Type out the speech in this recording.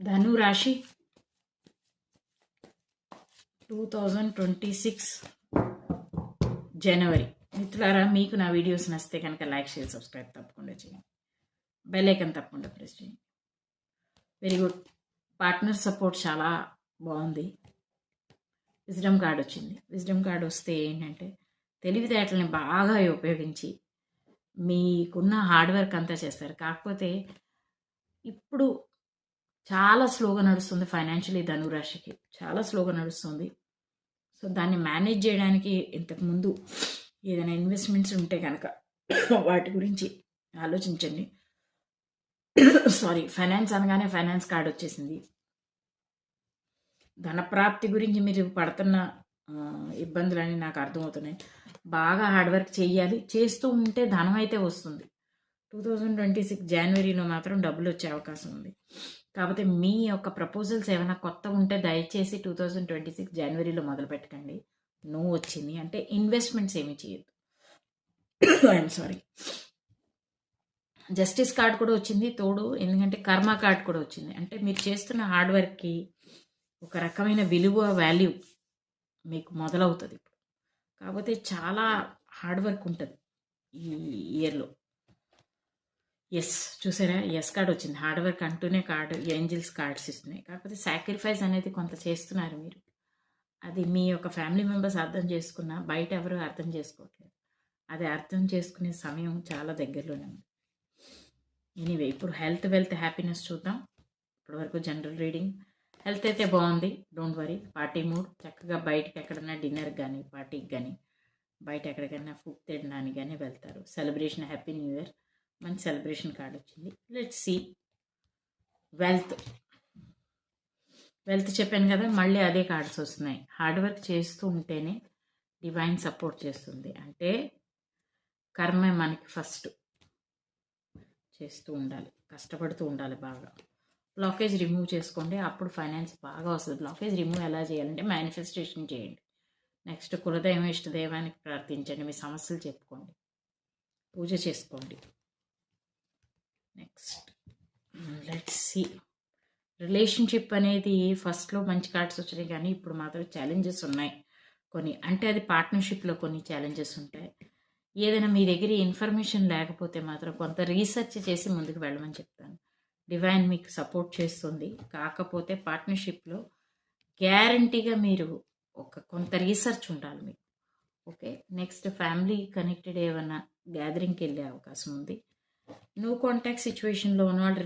ధను రాశి 2026 జనవరి. మిత్రులారా, మీకు నా వీడియోస్ నచ్చితే కనుక లైక్, షేర్, సబ్స్క్రైబ్ తప్పకుండా చేయండి. బెల్ ఐకాన్ తప్పకుండా ప్రెస్ చేయండి. Very good. పార్ట్నర్ సపోర్ట్ చాలా బాగుంది. విజ్డమ్ కార్డ్ వచ్చింది. విజ్డమ్ కార్డ్ వస్తే ఏంటంటే తెలివితేటలని బాగా ఉపయోగించి మీకున్న హార్డ్ వర్క్ అంతా చేస్తారు. కాకపోతే ఇప్పుడు చాలా స్లోగా నడుస్తుంది ఫైనాన్షియలీ. ధనురాశికి చాలా స్లోగా నడుస్తుంది. సో దాన్ని మేనేజ్ చేయడానికి ఇంతకుముందు ఏదైనా ఇన్వెస్ట్మెంట్స్ ఉంటే కనుక వాటి గురించి ఆలోచించండి. సారీ, ఫైనాన్స్ అనగానే ఫైనాన్స్ కార్డ్ వచ్చేసింది. ధనప్రాప్తి గురించి మీరు పడుతున్న ఇబ్బందులని నాకు అర్థమవుతున్నాయి. బాగా హార్డ్ వర్క్ చేయాలి. చేస్తూ ఉంటే ధనం అయితే వస్తుంది. 2026 జనవరిలో మాత్రం డబ్బులు వచ్చే అవకాశం ఉంది. కాకపోతే మీ యొక్క ప్రపోజల్స్ ఏమైనా కొత్త ఉంటే దయచేసి 2026 జనవరిలో మొదలు పెట్టకండి. నో వచ్చింది అంటే ఇన్వెస్ట్మెంట్స్ ఏమి చేయొద్దు. I'm sorry. జస్టిస్ కార్డ్ కూడా వచ్చింది తోడు. ఎందుకంటే కర్మ కార్డ్ కూడా వచ్చింది. అంటే మీరు చేస్తున్న హార్డ్ వర్క్కి ఒక రకమైన విలువ, వాల్యూ మీకు మొదలవుతుంది ఇప్పుడు. కాకపోతే చాలా హార్డ్ వర్క్ ఉంటుంది ఈ ఇయర్లో. ఎస్ చూసారా, ఎస్ కార్డ్ వచ్చింది. హార్డ్ వర్క్ అంటూనే కార్డు ఏంజిల్స్ కార్డ్స్ ఇస్తున్నాయి. కాకపోతే సాక్రిఫైస్ అనేది కొంత చేస్తున్నారు మీరు. అది మీ యొక్క ఫ్యామిలీ మెంబర్స్ అర్థం చేసుకున్నా బయట ఎవరు అర్థం చేసుకోవట్లేదు. అది అర్థం చేసుకునే సమయం చాలా దగ్గరలోనే ఉంది. ఎనీవే, ఇప్పుడు హెల్త్, వెల్త్, హ్యాపీనెస్ చూద్దాం. ఇప్పటివరకు జనరల్ రీడింగ్. హెల్త్ అయితే బాగుంది, డోంట్ వరీ. పార్టీ మూడ్, చక్కగా బయటకి ఎక్కడన్నా డిన్నర్కి కానీ పార్టీకి కానీ బయట ఎక్కడికైనా ఫుడ్ తినడానికి కానీ వెళ్తారు. సెలబ్రేషన్, హ్యాపీ న్యూ ఇయర్, మంచి సెలబ్రేషన్ కార్డ్ వచ్చింది. Let's see. వెల్త్ చెప్పాను కదా, మళ్ళీ అదే కార్డ్స్ వస్తున్నాయి. హార్డ్ వర్క్ చేస్తూ ఉంటేనే డివైన్ సపోర్ట్ చేస్తుంది. అంటే కర్మ మనకి ఫస్ట్ చేస్తూ ఉండాలి, కష్టపడుతూ ఉండాలి బాగా. బ్లాకేజ్ రిమూవ్ చేసుకోండి, అప్పుడు ఫైనాన్స్ బాగా వస్తుంది. బ్లాకేజ్ రిమూవ్ ఎలా చేయాలంటే మేనిఫెస్టేషన్ చేయండి. నెక్స్ట్ కులదైవం, ఇష్టదైవానికి ప్రార్థించండి. మీ సమస్యలు చెప్పుకోండి, పూజ చేసుకోండి. Next let's see. రిలేషన్షిప్ అనేది ఫస్ట్లో మంచి కార్డ్స్ వచ్చినాయి, కానీ ఇప్పుడు మాత్రం ఛాలెంజెస్ ఉన్నాయి కొన్ని. అంటే అది పార్ట్నర్షిప్లో కొన్ని ఛాలెంజెస్ ఉంటాయి. ఏదైనా మీ దగ్గర ఇన్ఫర్మేషన్ లేకపోతే మాత్రం కొంత రీసెర్చ్ చేసి ముందుకు వెళ్ళమని చెప్తాను. డివైన్ మీకు సపోర్ట్ చేస్తుంది. కాకపోతే పార్ట్నర్షిప్లో గ్యారంటీగా మీరు కొంత రీసెర్చ్ ఉండాలి మీకు. ఓకే. నెక్స్ట్ ఫ్యామిలీ కనెక్టెడ్ ఏమైనా గ్యాదరింగ్కి వెళ్ళే అవకాశం ఉంది. నో కాంటాక్ట్ సిచ్యువేషన్లో ఉన్న వాళ్ళు